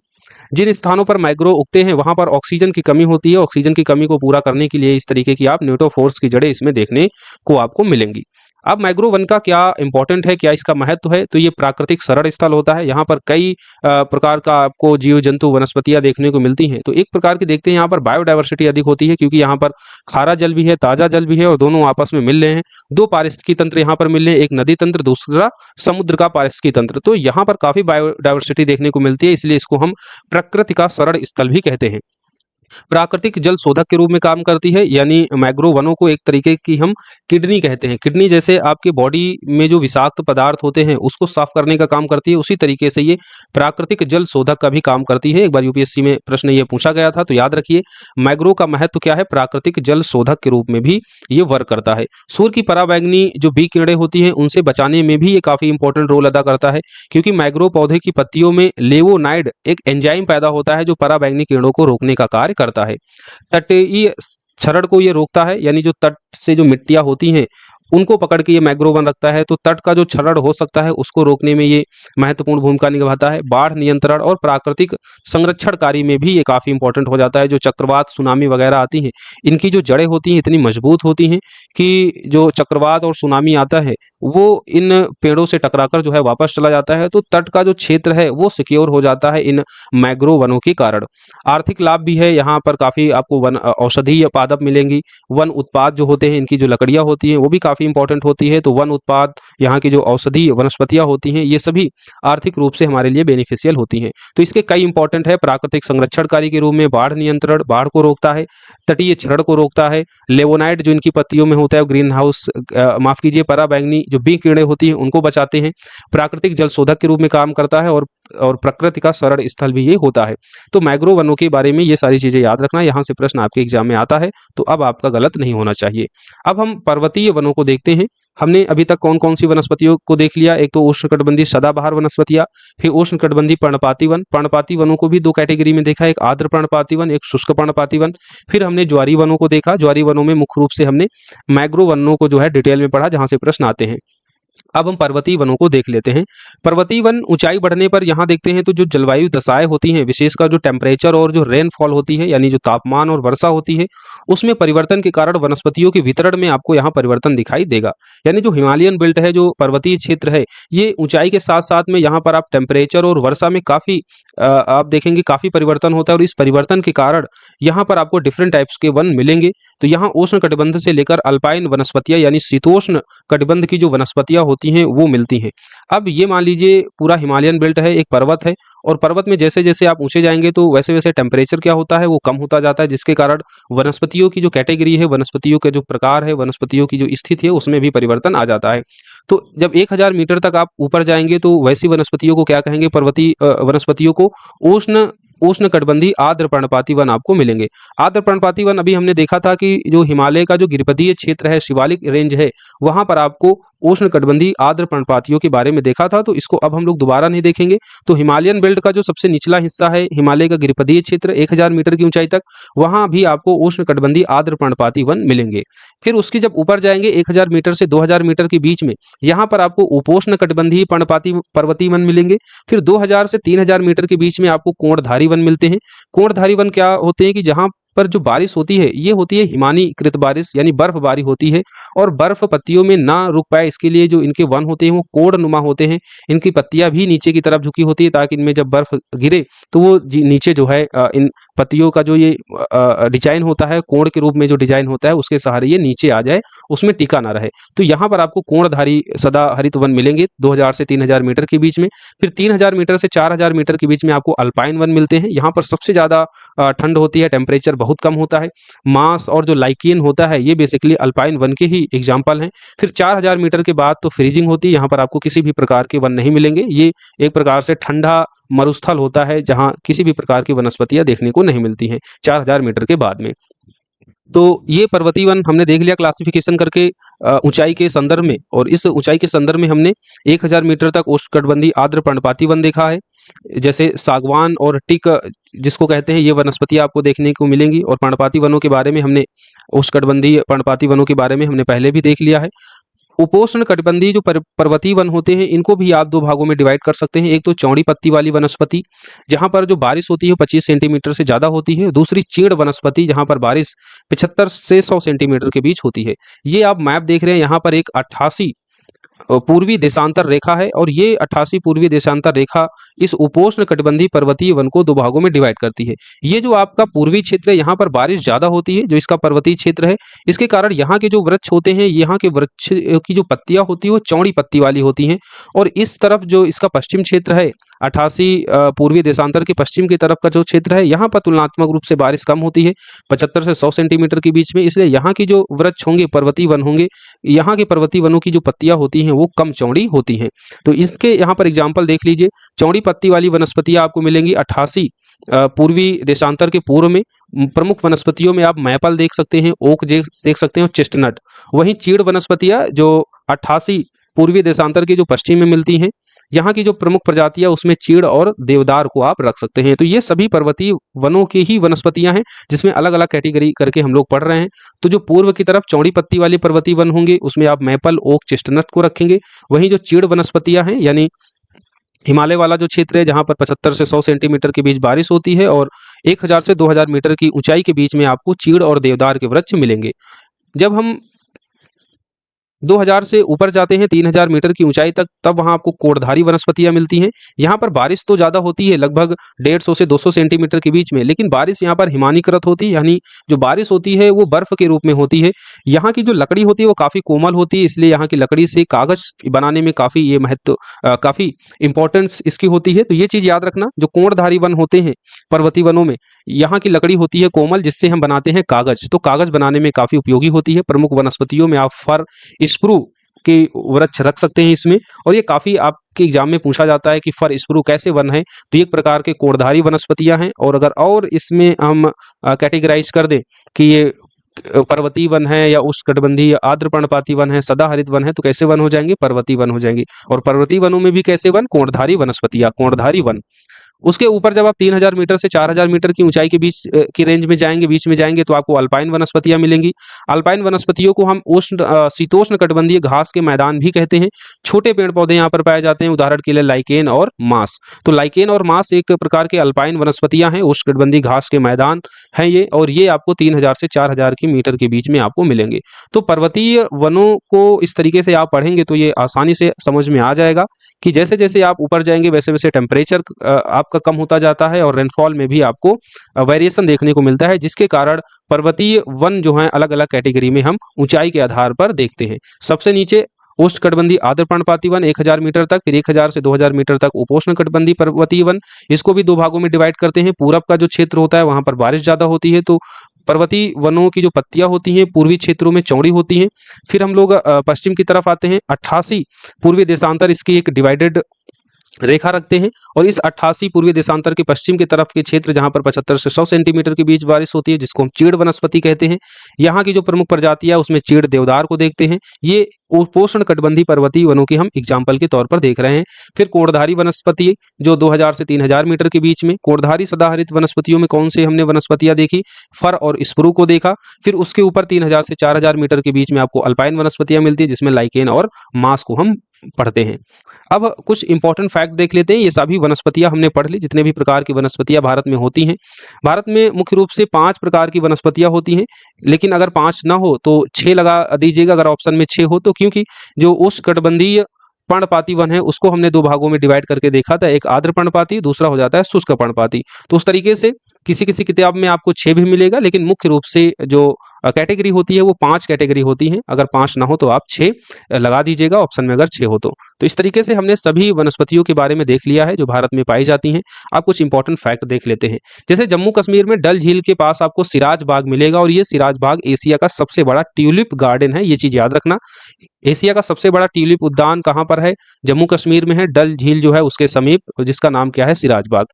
जिन स्थानों पर मैग्रो उगते हैं वहां पर ऑक्सीजन की कमी होती है, ऑक्सीजन की कमी को पूरा करने के लिए इस तरीके की आप न्यूटोफोर्स की जड़ें इसमें देखने को आपको मिलेंगी। अब मैग्रो वन का क्या इंपॉर्टेंट है, क्या इसका महत्व है, तो ये प्राकृतिक शरण स्थल होता है। यहाँ पर कई प्रकार का आपको जीव जंतु वनस्पतियां देखने को मिलती हैं। तो एक प्रकार की देखते हैं यहाँ पर बायोडाइवर्सिटी अधिक होती है, क्योंकि यहाँ पर खारा जल भी है, ताजा जल भी है और दोनों आपस में मिल रहे हैं। दो पारिस्थितिकी तंत्र यहाँ पर मिल रहे हैं, एक नदी तंत्र, दूसरा समुद्र का पारिस्थितिकी तंत्र। तो यहाँ पर काफी बायोडाइवर्सिटी देखने को मिलती है, इसलिए इसको हम प्रकृति का शरण स्थल भी कहते हैं। प्राकृतिक जल शोधक के रूप में काम करती है, यानी मैग्रो वनों को एक तरीके की हम किडनी कहते हैं। किडनी जैसे आपके बॉडी में जो विषाक्त पदार्थ होते हैं उसको साफ करने का काम करती है, उसी तरीके से ये प्राकृतिक जल शोधक का भी काम करती है। एक बार यूपीएससी में प्रश्न ये पूछा गया था, तो याद रखिए मैग्रो का महत्व क्या है, प्राकृतिक जल शोधक के रूप में भी ये वर्क करता है। सूर्य की पराबैंगनी जो बी किरणें होती हैं उनसे बचाने में भी ये काफी इंपॉर्टेंट रोल अदा करता है, क्योंकि मैग्रो पौधे की पत्तियों में लेवोनाइड एक एंजाइम पैदा होता है जो पराबैंगनी किरणों को रोकने का कार्य करता है। तटीय क्षरण को ये रोकता है, यानी जो तट से जो मिट्टियां होती हैं उनको पकड़ के ये मैग्रो वन रखता है, तो तट का जो क्षरण हो सकता है उसको रोकने में ये महत्वपूर्ण भूमिका निभाता है। बाढ़ नियंत्रण और प्राकृतिक संरक्षण कार्य में भी ये काफी इंपॉर्टेंट हो जाता है। जो चक्रवात, सुनामी वगैरह आती हैं, इनकी जो जड़ें होती हैं इतनी मजबूत होती हैं कि जो चक्रवात और सुनामी आता है वो इन पेड़ों से टकराकर जो है वापस चला जाता है, तो तट का जो क्षेत्र है वो सिक्योर हो जाता है इन मैग्रो वनों के कारण। आर्थिक लाभ भी है, यहाँ पर काफी आपको वन औषधीय पादप मिलेंगी। वन उत्पाद जो होते हैं, इनकी जो लकड़ियां होती हैं वो भी काफी इंपॉर्टेंट होती है। तो वन उत्पाद, यहाँ की जो औषधीय वनस्पतियां होती हैं, ये सभी आर्थिक रूप से हमारे लिए बेनिफिशियल होती हैं। तो इसके कई इंपॉर्टेंट है, प्राकृतिक संरक्षणकारी के रूप में बाढ़ नियंत्रण, बाढ़ को रोकता है, तटीय क्षरण को रोकता है, लेवोनाइड जो इनकी पत्तियों में होता है, ग्रीन हाउस माफ कीजिए पराबैंगनी जो बी किरणें होती हैं उनको बचाते हैं, प्राकृतिक जल शोधक के रूप में काम करता है और प्रकृति का शरण स्थल भी ये होता है। तो मैग्रो वनों के बारे में ये सारी चीजें याद रखना, यहाँ से प्रश्न आपके एग्जाम में आता है तो अब आपका गलत नहीं होना चाहिए। अब हम पर्वतीय वनों को देखते हैं। हमने अभी तक कौन कौन सी वनस्पतियों को देख लिया, एक तो उष्णकटिबंधीय सदाबहार वनस्पतियां, फिर उष्णकटिबंधीय पर्णपाती वन। पर्णपाती वनों को भी दो कैटेगरी में देखा, एक आर्द्र पर्णपाती वन, एक शुष्क पर्णपाती वन। फिर हमने ज्वारी वनों को देखा, ज्वारी वनों में मुख्य रूप से हमने मैग्रो वनों को जो है डिटेल में पढ़ा, जहां से प्रश्न आते हैं। अब हम पर्वतीय वनों को देख लेते हैं। पर्वतीय वन ऊंचाई बढ़ने पर यहाँ देखते हैं तो जो जलवायु दशाएं होती हैं, विशेषकर जो टेम्परेचर और जो रेनफॉल होती है, यानी जो तापमान और वर्षा होती है, उसमें परिवर्तन के कारण वनस्पतियों के वितरण में आपको यहाँ परिवर्तन दिखाई देगा। यानी जो हिमालयन बेल्ट है, जो पर्वतीय क्षेत्र है, ये ऊंचाई के साथ साथ में यहाँ पर आप टेम्परेचर और वर्षा में काफी आप देखेंगे काफी परिवर्तन होता है, और इस परिवर्तन के कारण यहाँ पर आपको डिफरेंट टाइप्स के वन मिलेंगे। तो यहाँ उष्ण कटिबंध से लेकर अल्पाइन वनस्पतियां, यानी शीतोष्ण कटिबंध की जो वनस्पतियां होती हैं वो मिलती हैं। अब ये मान लीजिए पूरा हिमालयन बेल्ट है, एक पर्वत है, और पर्वत में जैसे जैसे आप ऊंचे जाएंगे तो वैसे वैसे टेम्परेचर क्या होता है वो कम होता जाता है, जिसके कारण वनस्पतियों की जो कैटेगरी है, वनस्पतियों के जो प्रकार है, वनस्पतियों की जो स्थिति है उसमें भी परिवर्तन आ जाता है। तो जब 1000 मीटर तक आप ऊपर जाएंगे तो वैसी वनस्पतियों को क्या कहेंगे, पर्वतीय वनस्पतियों को उष्ण कटिबंधीय आर्द्र पर्णपाती वन आपको मिलेंगे। आर्द्र पर्णपाती वन अभी हमने देखा था कि जो हिमालय का जो गिरिपदीय क्षेत्र है, शिवालिक रेंज है, वहां पर आपको उष्णकटिबंधीय आर्द्र पर्णपातियों के बारे में देखा था, तो इसको अब हम लोग दोबारा नहीं देखेंगे। तो हिमालयन बेल्ट का जो सबसे निचला हिस्सा है, हिमालय का गिरिपदीय क्षेत्र 1000 मीटर की ऊंचाई तक, वहां भी आपको उष्णकटिबंधीय आर्द्र पर्णपाती वन मिलेंगे। फिर उसकी जब ऊपर जाएंगे 1000 मीटर से 2000 मीटर के बीच में, यहाँ पर आपको उपोष्ण कटिबंधीय पर्णपाती पर्वतीय वन मिलेंगे। फिर 2000 से 3000 मीटर के बीच में आपको कोणधारी वन मिलते हैं। कोणधारी वन क्या होते हैं कि जहाँ पर जो बारिश होती है ये होती है हिमानीकृत बारिश, यानी बर्फबारी होती है, और बर्फ पत्तियों में ना रुक पाए इसके लिए जो इनके वन होते हैं वो कोणनुमा होते हैं। इनकी पत्तियां भी नीचे की तरफ झुकी होती है ताकि इनमें जब बर्फ गिरे तो वो नीचे जो है इन पत्तियों का जो ये डिजाइन होता है, कोण के रूप में जो डिजाइन होता है उसके सहारे ये नीचे आ जाए, उसमें टिका ना रहे। तो यहाँ पर आपको कोणधारी सदा हरित वन मिलेंगे 2000 से 3000 मीटर के बीच में। फिर 3000 मीटर से 4000 मीटर के बीच में आपको अल्पाइन वन मिलते हैं। यहाँ पर सबसे ज्यादा ठंड होती है, टेम्परेचर बहुत कम होता है। मास और जो लाइकेन होता है ये बेसिकली अल्पाइन वन के ही एग्जाम्पल हैं। फिर 4000 मीटर के बाद तो फ्रीजिंग होती है, यहाँ पर आपको किसी भी प्रकार के वन नहीं मिलेंगे। ये एक प्रकार से ठंडा मरुस्थल होता है जहाँ किसी भी प्रकार की वनस्पतियां देखने को नहीं मिलती हैं 4000 मीटर के बाद में। तो ये पर्वतीय वन हमने देख लिया क्लासिफिकेशन करके ऊंचाई के संदर्भ में, और इस ऊंचाई के संदर्भ में हमने 1000 मीटर तक उष्णकटिबंधीय आर्द्र पर्णपाती वन देखा है। जैसे सागवान और टीक जिसको कहते हैं, ये वनस्पतियां आपको देखने को मिलेंगी। और पर्णपाती वनों के बारे में हमने, उष्णकटिबंधीय पर्णपाती वनों के बारे में हमने पहले भी देख लिया है। उपोष्ण कटिबंधीय जो पर्वतीय वन होते हैं इनको भी आप दो भागों में डिवाइड कर सकते हैं। एक तो चौड़ी पत्ती वाली वनस्पति जहां पर जो बारिश होती है 25 सेंटीमीटर से ज्यादा होती है। दूसरी चीड़ वनस्पति जहां पर बारिश 75 से 100 सेंटीमीटर के बीच होती है। ये आप मैप देख रहे हैं, यहाँ पर एक 88 पूर्वी देशांतर रेखा है, और ये 88 पूर्वी देशांतर रेखा इस उपोष्ण कटिबंधीय पर्वतीय वन को दो भागों में डिवाइड करती है। ये जो आपका पूर्वी क्षेत्र है, यहाँ पर बारिश ज्यादा होती है, जो इसका पर्वतीय क्षेत्र है। इसके कारण यहाँ के जो वृक्ष होते हैं, यहाँ के वृक्ष की जो पत्तियां होती है वो चौड़ी पत्ती वाली होती हैं। और इस तरफ जो इसका पश्चिम क्षेत्र है, 88 पूर्वी देशांतर के पश्चिम की तरफ का जो क्षेत्र है, यहाँ पर तुलनात्मक रूप से बारिश कम होती है 75 से 100 सेंटीमीटर के बीच में। इसलिए यहाँ की जो वृक्ष होंगे, पर्वतीय वन होंगे, यहाँ के पर्वतीय वनों की जो पत्तियां होती हैं वो कम चौड़ी होती हैं। तो इसके यहाँ पर एग्जाम्पल देख लीजिए, चौड़ी पत्ती वाली वनस्पतियां आपको मिलेंगी 88 पूर्वी देशांतर के पूर्व में। प्रमुख वनस्पतियों में आप मैपल देख सकते हैं, ओक देख सकते हैं, चेस्टनट। वहीं चीड़ वनस्पतियां जो 88 पूर्वी देशांतर के जो पश्चिम में मिलती हैं, यहाँ की जो प्रमुख प्रजातियां उसमें चीड़ और देवदार को आप रख सकते हैं। तो ये सभी पर्वतीय वनों की ही वनस्पतियां हैं जिसमें अलग अलग कैटेगरी करके हम लोग पढ़ रहे हैं। तो जो पूर्व की तरफ चौड़ी पत्ती वाले पर्वतीय वन होंगे उसमें आप मैपल, ओक, चेस्टनट को रखेंगे। वहीं जो चीड़ वनस्पतियां हैं, यानी हिमालय वाला जो क्षेत्र है जहां पर 75 से 100 सेंटीमीटर के बीच बारिश होती है, और 1000 से 2000 मीटर की ऊंचाई के बीच में आपको चीड़ और देवदार के वृक्ष मिलेंगे। जब हम 2000 से ऊपर जाते हैं 3000 मीटर की ऊंचाई तक, तब वहां आपको कोणधारी वनस्पतियां मिलती हैं। यहाँ पर बारिश तो ज्यादा होती है, लगभग 150 से 200 सेंटीमीटर के बीच में, लेकिन बारिश यहाँ पर हिमानीकृत होती है, यानी जो बारिश होती है वो बर्फ के रूप में होती है। यहाँ की जो लकड़ी होती है वो काफी कोमल होती है, इसलिए यहाँ की लकड़ी से कागज बनाने में काफी ये महत्व, काफी इंपॉर्टेंस इसकी होती है। तो ये चीज याद रखना, जो कोणधारी वन होते हैं पर्वतीय वनों में, यहाँ की लकड़ी होती है कोमल, जिससे हम बनाते हैं कागज। तो कागज बनाने में काफी उपयोगी होती है। प्रमुख वनस्पतियों में आप फर, स्प्रू के वृक्ष रख सकते हैं इसमें। और ये काफी आपके एग्जाम में पूछा जाता है कि फर, स्प्रू कैसे वन है, तो एक प्रकार के कोणधारी वनस्पतियां हैं। और अगर और इसमें हम कैटेगराइज कर दें कि ये पर्वतीय वन है या उष्णकटिबंधीय आर्द्र पर्णपाती वन है, सदाहरित वन है, तो कैसे वन हो जाएंगे? पर्वतीय वन हो जाएंगे। और पर्वतीय वनों में भी कैसे वन? कोणधारी वनस्पतियां, कोणधारी वन। उसके ऊपर जब आप 3000 मीटर से 4000 मीटर की ऊंचाई के बीच की रेंज में जाएंगे, बीच में जाएंगे, तो आपको अल्पाइन वनस्पतियां मिलेंगी। अल्पाइन वनस्पतियों को हम शीतोष्ण कटिबंधीय घास के मैदान भी कहते हैं। छोटे पेड़ पौधे यहाँ पर पाए जाते हैं, उदाहरण के लिए लाइकेन और मास। तो लाइकेन और मास एक प्रकार के अल्पाइन वनस्पतियां हैं, उष्ण कटिबंधीय घास के मैदान हैं ये, और ये आपको 3000 से 4000 की मीटर के बीच में आपको मिलेंगे। तो पर्वतीय वनों को इस तरीके से आप पढ़ेंगे तो ये आसानी से समझ में आ जाएगा कि जैसे जैसे आप ऊपर जाएंगे वैसे वैसे टेम्परेचर आपका कम होता जाता है, और रेनफॉल में भी आपको वेरिएशन देखने को मिलता है, जिसके कारण पर्वतीय वन जो है अलग अलग कैटेगरी में हम ऊंचाई के आधार पर देखते हैं। सबसे नीचे उष्णकटिबंधीय आर्द्र पर्णपाती वन 1000 मीटर तक, फिर 1000 से 2000 मीटर तक उपोष्ण कटिबंधीय पर्वतीय वन। इसको भी दो भागों में डिवाइड करते हैं। पूरब का जो क्षेत्र होता है वहां पर बारिश ज्यादा होती है, तो पर्वतीय वनों की जो पत्तियां होती हैं पूर्वी क्षेत्रों में चौड़ी होती हैं। फिर हम लोग पश्चिम की तरफ आते हैं, 88 पूर्वी देशांतर इसकी एक डिवाइडेड रेखा रखते हैं और इस 88 पूर्वी देशांतर के पश्चिम की तरफ के क्षेत्र जहां पर 75 से 100 सेंटीमीटर के बीच बारिश होती है, जिसको हम चीड़ वनस्पति कहते हैं। यहाँ की जो प्रमुख प्रजातियां उसमें चीड़ देवदार को देखते हैं। ये उपोष्ण कटिबंधीय पर्वतीय वनों की हम एग्जाम्पल के तौर पर देख रहे हैं। फिर कोणधारी वनस्पति जो 2000 से 3000 मीटर के बीच में। कोणधारी सदाहरित वनस्पतियों में कौन से हमने वनस्पतियां देखी? फर और स्प्रू को देखा। फिर उसके ऊपर 3000 से 4000 मीटर के बीच में आपको अल्पाइन वनस्पतियां मिलती है, जिसमें लाइकेन और मास को हम पढ़ते हैं। अब कुछ इंपॉर्टेंट फैक्ट देख लेते हैं। ये सभी वनस्पतियां हमने पढ़ ली, जितने भी प्रकार की वनस्पतियां भारत में होती हैं। भारत में मुख्य रूप से 5 प्रकार की वनस्पतियां होती हैं, लेकिन अगर 5 ना हो तो 6 लगा दीजिएगा अगर ऑप्शन में 6 हो तो, क्योंकि जो उष्णकटिबंधीय पर्णपाती वन है उसको हमने 2 भागों में डिवाइड करके देखा था, एक आर्द्र पर्णपाती, दूसरा हो जाता है शुष्क पर्णपाती। तो उस तरीके से किसी किसी किताब में आपको 6 भी मिलेगा, लेकिन मुख्य रूप से जो कैटेगरी होती है वो 5 कैटेगरी होती हैं। अगर 5 ना हो तो आप 6 लगा दीजिएगा ऑप्शन में अगर 6 हो तो। तो इस तरीके से हमने सभी वनस्पतियों के बारे में देख लिया है जो भारत में पाई जाती हैं। आप कुछ इंपॉर्टेंट फैक्ट देख लेते हैं। जैसे जम्मू कश्मीर में डल झील के पास आपको सिराज बाग मिलेगा और ये सिराज बाग एशिया का सबसे बड़ा ट्यूलिप गार्डन है, ये चीज याद रखना। एशिया का सबसे बड़ा ट्यूलिप उद्यान कहाँ पर है? जम्मू कश्मीर में है, डल झील जो है उसके समीप, जिसका नाम क्या है? सिराज बाग।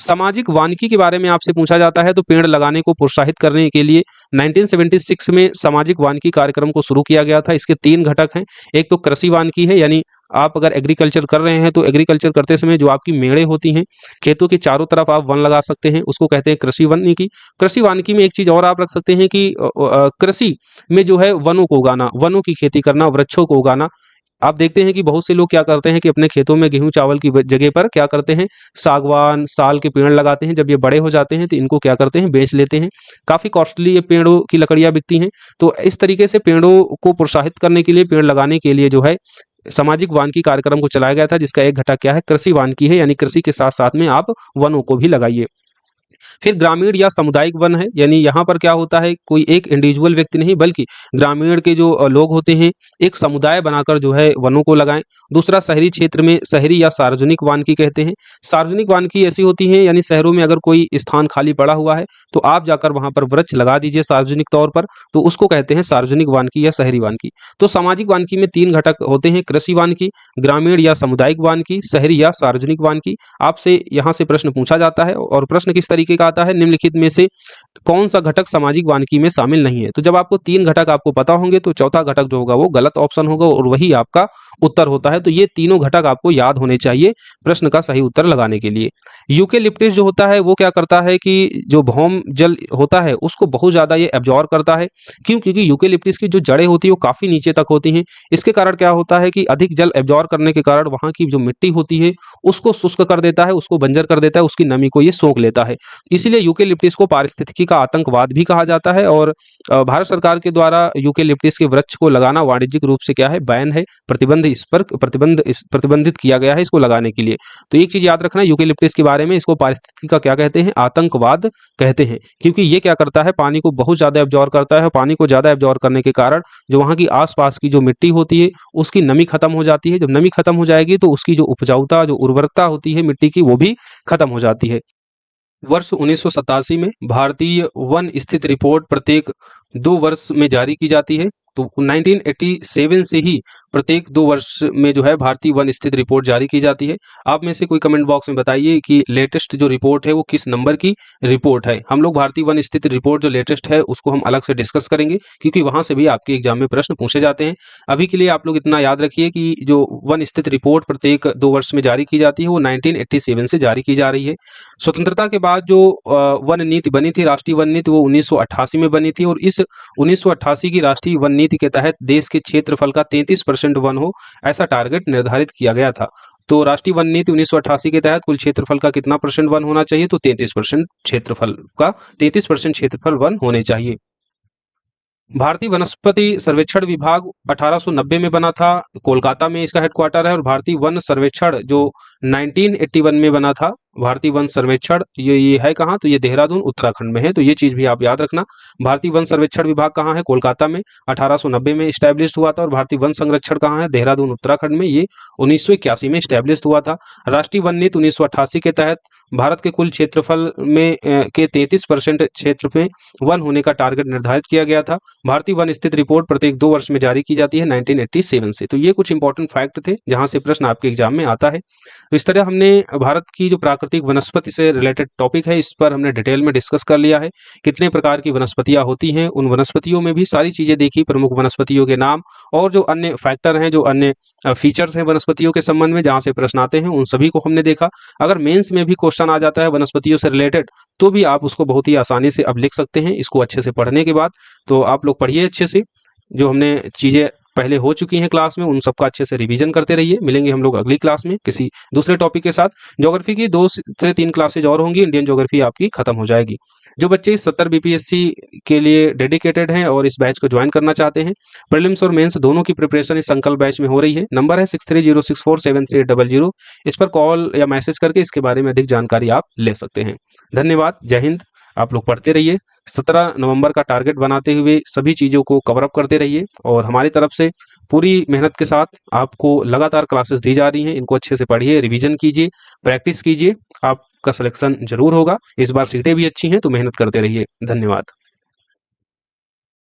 सामाजिक वानिकी के बारे में आपसे पूछा जाता है तो पेड़ लगाने को प्रोत्साहित करने के लिए 1976 में सामाजिक वानिकी कार्यक्रम को शुरू किया गया था। इसके 3 घटक हैं। एक तो कृषि वानिकी है, यानी आप अगर एग्रीकल्चर कर रहे हैं तो एग्रीकल्चर करते समय जो आपकी मेड़े होती हैं, खेतों के चारों तरफ आप वन लगा सकते हैं, उसको कहते हैं कृषि वानिकी। कृषि वानिकी में एक चीज और आप रख सकते हैं कि कृषि में जो है वनों को उगाना, वनों की खेती करना, वृक्षों को उगाना। आप देखते हैं कि बहुत से लोग क्या करते हैं कि अपने खेतों में गेहूं चावल की जगह पर क्या करते हैं, सागवान, साल के पेड़ लगाते हैं। जब ये बड़े हो जाते हैं तो इनको क्या करते हैं, बेच लेते हैं। काफी कॉस्टली ये पेड़ों की लकड़ियां बिकती हैं। तो इस तरीके से पेड़ों को प्रोत्साहित करने के लिए, पेड़ लगाने के लिए जो है सामाजिक वानिकी कार्यक्रम को चलाया गया था, जिसका एक घटक क्या है? कृषि वानिकी है, यानी कृषि के साथ साथ में आप वनों को भी लगाइए। फिर ग्रामीण या सामुदायिक वन है, यानी यहाँ पर क्या होता है, कोई एक इंडिविजुअल व्यक्ति नहीं बल्कि ग्रामीण के जो लोग होते हैं एक समुदाय बनाकर जो है वनों को लगाएं। दूसरा, शहरी क्षेत्र में शहरी या सार्वजनिक वानिकी कहते हैं। सार्वजनिक वानिकी ऐसी होती है, यानी शहरों में अगर कोई स्थान खाली पड़ा हुआ है तो आप जाकर वहां पर वृक्ष लगा दीजिए सार्वजनिक तौर पर, तो उसको कहते हैं सार्वजनिक वानिकी या शहरी वानिकी। तो सामाजिक वानिकी में 3 घटक होते हैं, कृषि वानिकी, ग्रामीण या सामुदायिक वानिकी, शहरी या सार्वजनिक वानिकी। आपसे यहाँ से प्रश्न पूछा जाता है और प्रश्न किस तरीके का आता है, निम्नलिखित में से कौन सा घटक सामाजिक वानिकी में शामिल नहीं है? तो जब आपको 3 घटक आपको पता होंगे तो चौथा घटक जो होगा वो गलत ऑप्शन होगा और वही आपका उत्तर होता है। तो ये तीनों घटक आपको याद होने चाहिए प्रश्न का सही उत्तर लगाने के लिए। यूकेलिप्टस जो होता है वो क्या करता है कि जो भौम जल होता है उसको बहुत ज्यादा ये एब्जॉर्ब करता है। क्यों? क्योंकि यूकेलिप्टस की जो जड़ें होती है वो काफी नीचे तक होती हैं। इसके कारण क्या होता है कि अधिक जल एब्जॉर्ब करने के कारण वहां की जो मिट्टी होती है उसको शुष्क कर देता है, उसको बंजर कर देता है, उसकी नमी को ये सोख लेता है। इसीलिए यूकेलिप्टस को पारिस्थितिकी का आतंकवाद भी कहा जाता है और भारत सरकार के द्वारा यूकेलिप्टस के वृक्ष को लगाना वाणिज्यिक रूप से क्या है, बैन है, प्रतिबंधित किया गया है इसको लगाने के लिए। तो एक चीज याद रखना यूकेलिप्टस के बारे में, इसको पारिस्थितिकी का क्या कहते हैं, आतंकवाद कहते हैं। क्योंकि ये क्या करता है, पानी को बहुत ज्यादा एब्जॉर्ब करता है। पानी को ज्यादा एब्जॉर्ब करने के कारण जो वहां की आसपास की जो मिट्टी होती है उसकी नमी खत्म हो जाती है। जब नमी खत्म हो जाएगी तो उसकी जो उपजाऊता, जो उर्वरकता होती है मिट्टी की, वो भी खत्म हो जाती है। वर्ष 1987 में भारतीय वन स्थित रिपोर्ट प्रत्येक 2 वर्ष में जारी की जाती है। तो 1987 से ही प्रत्येक 2 वर्ष में जो है भारतीय वन स्थित रिपोर्ट जारी की जाती है। आप में से कोई कमेंट बॉक्स में बताइए कि लेटेस्ट जो रिपोर्ट है वो किस नंबर की रिपोर्ट है। हम लोग भारतीय वन स्थित रिपोर्ट जो लेटेस्ट है उसको हम अलग से डिस्कस करेंगे, क्योंकि वहां से भी आपके एग्जाम में प्रश्न पूछे जाते हैं। अभी के लिए आप लोग इतना याद रखिए कि जो वन स्थित रिपोर्ट प्रत्येक 2 वर्ष में जारी की जाती है वो 1987 से जारी की जा रही है। स्वतंत्रता के बाद जो वन नीति बनी थी, राष्ट्रीय वन नीति, वो 1988 में बनी थी और इस 1988 की राष्ट्रीय वन नीति के तहत देश के क्षेत्रफल का 33% वन हो, ऐसा टारगेट निर्धारित किया गया था। तो राष्ट्रीय वन नीति 1988 के तहत कुल क्षेत्रफल का कितना परसेंट वन होना चाहिए? तो 33% क्षेत्रफल का 33% क्षेत्रफल वन होने चाहिए। भारतीय वनस्पति सर्वेक्षण विभाग 1890 में बना था, कोलकाता में इसका हेडक्वार्टर है। और भारतीय वन सर्वेक्षण जो 1981 में बना था, भारतीय वन सर्वेक्षण ये है कहाँ, तो ये देहरादून उत्तराखंड में है, तो ये चीज़ भी आप याद रखना। भारतीय वन सर्वेक्षण विभाग कहाँ है, कोलकाता में 1890 में इस्टेब्लिश हुआ था। और भारतीय वन संरक्षण कहाँ है, देहरादून उत्तराखंड में, ये 1981 में इस्टेब्लिश हुआ था। राष्ट्रीय वन नीति 1988 के तहत भारत के कुल क्षेत्रफल में के 33% क्षेत्र में वन होने का टारगेट निर्धारित किया गया था। भारतीय वन स्थित रिपोर्ट प्रत्येक 2 वर्ष में जारी की जाती है 1987 से। तो ये कुछ इंपॉर्टेंट फैक्ट थे जहां से प्रश्न आपके एग्जाम में आता है। तो इस तरह हमने भारत की जो प्राकृतिक वनस्पति से रिलेटेड टॉपिक है, इस पर हमने डिटेल में डिस्कस कर लिया है। कितने प्रकार की वनस्पतियां होती हैं, उन वनस्पतियों में भी सारी चीजें देखी, प्रमुख वनस्पतियों के नाम और जो अन्य फैक्टर हैं, जो अन्य फीचर्स हैं वनस्पतियों के संबंध में जहां से प्रश्न आते हैं, उन सभी को हमने देखा। अगर मेंस में भी क्वेश्चन आ जाता है वनस्पतियों से रिलेटेड, तो भी आप उसको बहुत ही आसानी से अब लिख सकते हैं इसको अच्छे से पढ़ने के बाद। तो आप लोग पढ़िए अच्छे से, जो हमने चीजें पहले हो चुकी हैं क्लास में उन सबका अच्छे से रिवीजन करते रहिए। मिलेंगे हम लोग अगली क्लास में किसी दूसरे टॉपिक के साथ। ज्योग्राफी की 2 से 3 क्लासेज और होंगी, इंडियन ज्योग्राफी आपकी खत्म हो जाएगी। जो बच्चे इस 70 बीपीएससी के लिए डेडिकेटेड हैं और इस बैच को ज्वाइन करना चाहते हैं, प्रीलिम्स और मेंस दोनों की प्रिपरेशन इस संकल्प बैच में हो रही है। नंबर है 6306473800। इस पर कॉल या मैसेज करके इसके बारे में अधिक जानकारी आप ले सकते हैं। धन्यवाद, जय हिंद। आप लोग पढ़ते रहिए। 17 नवंबर का टारगेट बनाते हुए सभी चीज़ों को कवर अप करते रहिए और हमारी तरफ से पूरी मेहनत के साथ आपको लगातार क्लासेस दी जा रही हैं। इनको अच्छे से पढ़िए, रिवीजन कीजिए, प्रैक्टिस कीजिए, आपका सिलेक्शन जरूर होगा। इस बार सीटें भी अच्छी हैं, तो मेहनत करते रहिए। धन्यवाद।